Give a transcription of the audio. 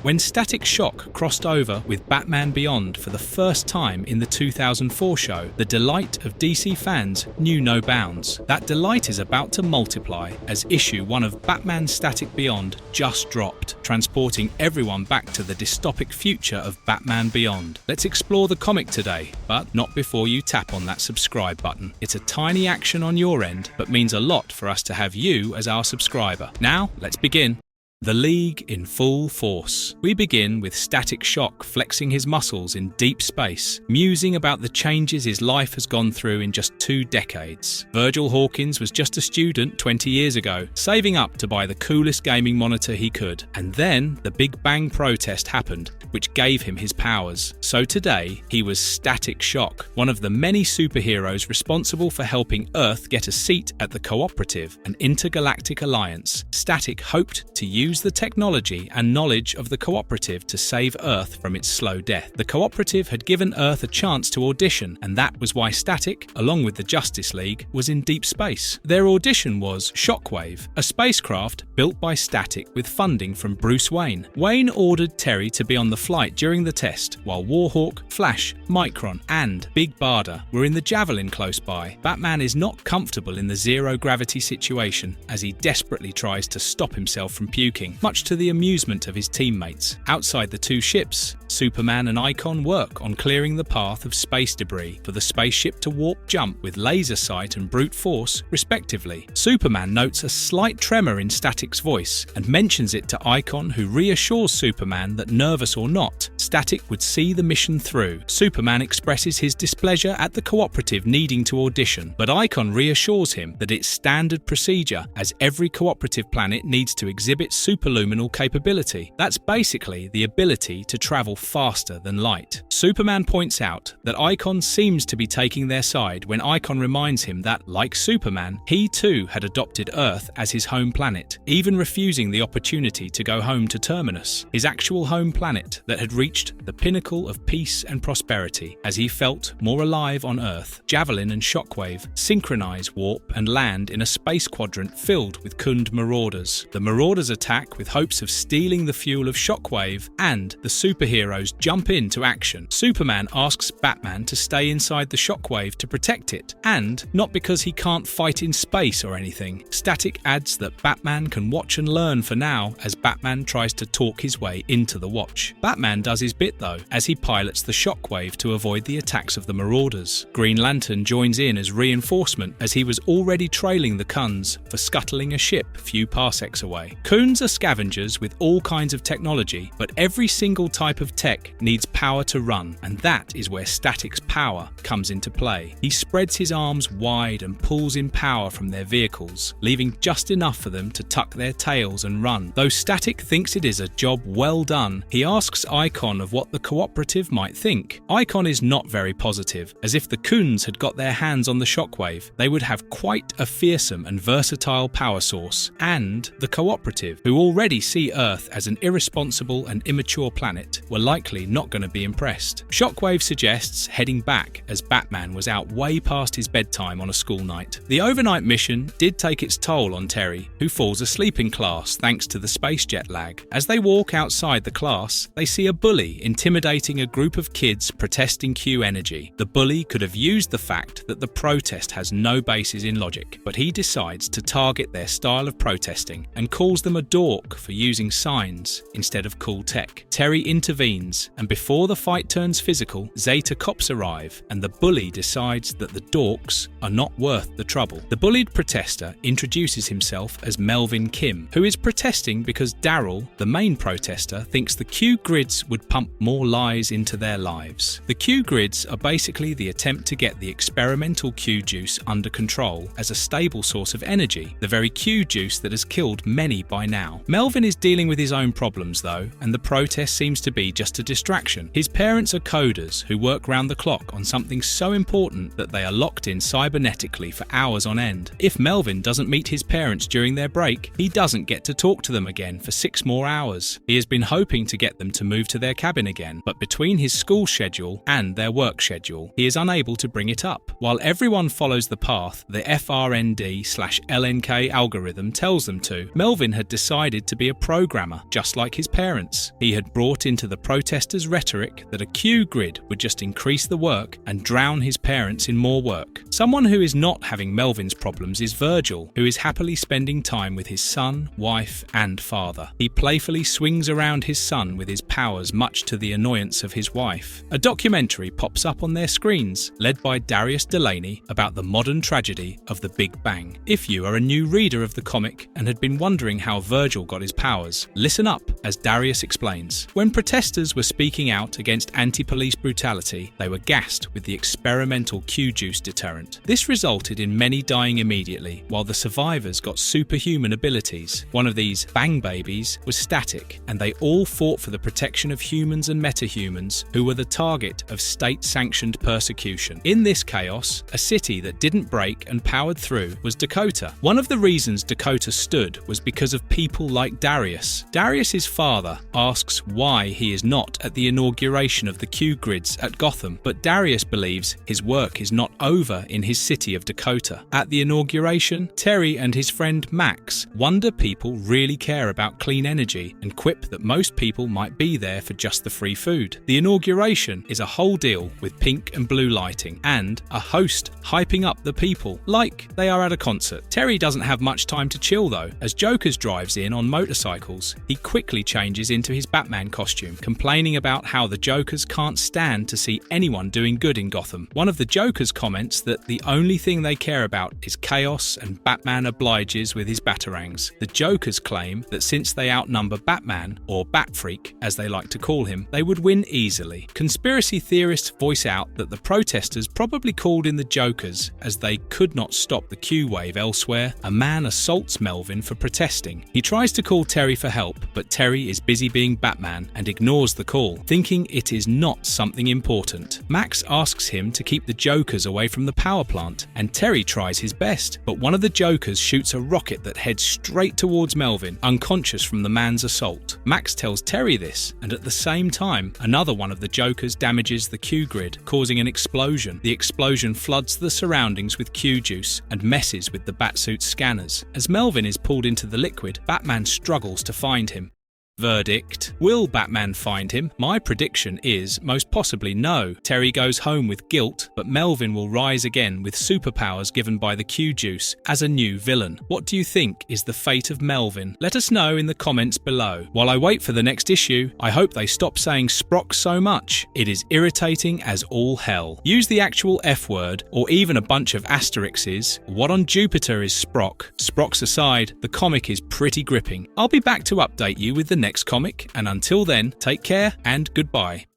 When Static Shock crossed over with Batman Beyond for the first time in the 2004 show, the delight of DC fans knew no bounds. That delight is about to multiply as issue 1 of Batman Static Beyond just dropped, transporting everyone back to the dystopic future of Batman Beyond. Let's explore the comic today, but not before you tap on that subscribe button. It's a tiny action on your end, but means a lot for us to have you as our subscriber. Now, let's begin. The League in full force. We begin with Static Shock flexing his muscles in deep space, musing about the changes his life has gone through in just 2 decades. Virgil Hawkins was just a student 20 years ago, saving up to buy the coolest gaming monitor he could. And then the Big Bang protest happened, which gave him his powers. So today, he was Static Shock, one of the many superheroes responsible for helping Earth get a seat at the Cooperative, an intergalactic alliance. Static hoped to use the technology and knowledge of the Cooperative to save Earth from its slow death. The Cooperative had given Earth a chance to audition, and that was why Static, along with the Justice League, was in deep space. Their audition was Shockwave, a spacecraft built by Static with funding from Bruce Wayne. Wayne ordered Terry to be on the flight during the test, while Warhawk, Flash, Micron, and Big Barda were in the Javelin close by. Batman is not comfortable in the zero-gravity situation, as he desperately tries to stop himself from puking, much to the amusement of his teammates. Outside the 2 ships, Superman and Icon work on clearing the path of space debris for the spaceship to warp jump with laser sight and brute force, respectively. Superman notes a slight tremor in Static's voice and mentions it to Icon, who reassures Superman that, nervous or not, Static would see the mission through. Superman expresses his displeasure at the Cooperative needing to audition, but Icon reassures him that it's standard procedure, as every Cooperative planet needs to exhibit superluminal capability. That's basically the ability to travel faster than light. Superman points out that Icon seems to be taking their side when Icon reminds him that, like Superman, he too had adopted Earth as his home planet, even refusing the opportunity to go home to Terminus, his actual home planet that had reached the pinnacle of peace and prosperity, as he felt more alive on Earth. Javelin and Shockwave synchronize, warp, and land in a space quadrant filled with Khund marauders. The marauders attack with hopes of stealing the fuel of Shockwave, and the superheroes jump into action. Superman asks Batman to stay inside the Shockwave to protect it, and not because he can't fight in space or anything. Static adds that Batman can watch and learn for now, as Batman tries to talk his way into the watch. Batman does his bit though, as he pilots the Shockwave to avoid the attacks of the marauders. Green Lantern joins in as reinforcement, as he was already trailing the Khunds for scuttling a ship a few parsecs away. Khunds are scavengers with all kinds of technology, but every single type of tech needs power to run, and that is where Static's power comes into play. He spreads his arms wide and pulls in power from their vehicles, leaving just enough for them to tuck their tails and run. Though Static thinks it is a job well done, he asks Icon of what the Cooperative might think. Icon is not very positive, as if the Khunds had got their hands on the Shockwave, they would have quite a fearsome and versatile power source, and the Cooperative, who already see Earth as an irresponsible and immature planet, were likely not going to be impressed. Shockwave suggests heading back, as Batman was out way past his bedtime on a school night. The overnight mission did take its toll on Terry, who falls asleep in class thanks to the space jet lag. As they walk outside the class, they see a bully intimidating a group of kids protesting Q Energy. The bully could have used the fact that the protest has no basis in logic, but he decides to target their style of protesting and calls them a dork for using signs instead of cool tech. Terry intervenes, and before the fight turns physical, Zeta cops arrive, and the bully decides that the dorks are not worth the trouble. The bullied protester introduces himself as Melvin Kim, who is protesting because Daryl, the main protester, thinks the Q grids would pump more lies into their lives. The Q grids are basically the attempt to get the experimental Q juice under control as a stable source of energy, the very Q juice that has killed many by now. Melvin is dealing with his own problems though, and the protest seems to be just just a distraction. His parents are coders who work round the clock on something so important that they are locked in cybernetically for hours on end. If Melvin doesn't meet his parents during their break, he doesn't get to talk to them again for 6 more hours. He has been hoping to get them to move to their cabin again, but between his school schedule and their work schedule, he is unable to bring it up. While everyone follows the path the FRND/LNK algorithm tells them to, Melvin had decided to be a programmer, just like his parents. He had brought into the protesters' rhetoric that a Q grid would just increase the work and drown his parents in more work. Someone who is not having Melvin's problems is Virgil, who is happily spending time with his son, wife, and father. He playfully swings around his son with his powers, much to the annoyance of his wife. A documentary pops up on their screens, led by Darius Delaney, about the modern tragedy of the Big Bang. If you are a new reader of the comic and had been wondering how Virgil got his powers, listen up as Darius explains. When protesters were speaking out against anti-police brutality, they were gassed with the experimental Q-juice deterrent. This resulted in many dying immediately, while the survivors got superhuman abilities. One of these bang babies was static, and they all fought for the protection of humans and metahumans who were the target of state-sanctioned persecution. In this chaos, a city that didn't break and powered through was Dakota. One of the reasons Dakota stood was because of people like Darius. Darius's father asks why he is not at the inauguration of the Q grids at Gotham, but Darius believes his work is not over in his city of Dakota. At the inauguration, Terry and his friend Max wonder people really care about clean energy and quip that most people might be there for just the free food. The inauguration is a whole deal with pink and blue lighting and a host hyping up the people like they are at a concert. Terry doesn't have much time to chill though. As Jokers drives in on motorcycles, he quickly changes into his Batman costume, complaining about how the Jokers can't stand to see anyone doing good in Gotham. One of the Jokers comments that the only thing they care about is chaos and Batman obliges with his batarangs. The Jokers claim that since they outnumber Batman, or Batfreak as they like to call him, they would win easily. Conspiracy theorists voice out that the protesters probably called in the Jokers as they could not stop the Q-wave elsewhere. A man assaults Melvin for protesting. He tries to call Terry for help, but Terry is busy being Batman and ignores the call, thinking it is not something important. Max asks him to keep the Jokers away from the power plant, and Terry tries his best, but one of the Jokers shoots a rocket that heads straight towards Melvin, unconscious from the man's assault. Max tells Terry this, and at the same time, another one of the Jokers damages the Q grid, causing an explosion. The explosion floods the surroundings with Q juice and messes with the Batsuit's scanners. As Melvin is pulled into the liquid, Batman struggles to find him. Verdict: will Batman find him? My prediction is most possibly no. Terry goes home with guilt, but Melvin will rise again with superpowers given by the Q-juice as a new villain. What do you think is the fate of Melvin? Let us know in the comments below. While I wait for the next issue, I hope they stop saying Sprock so much. It is irritating as all hell. Use the actual F word, or even a bunch of asterisks. What on Jupiter is Sprock? Sprocks aside, the comic is pretty gripping. I'll be back to update you with the next comic, and until then, take care and goodbye.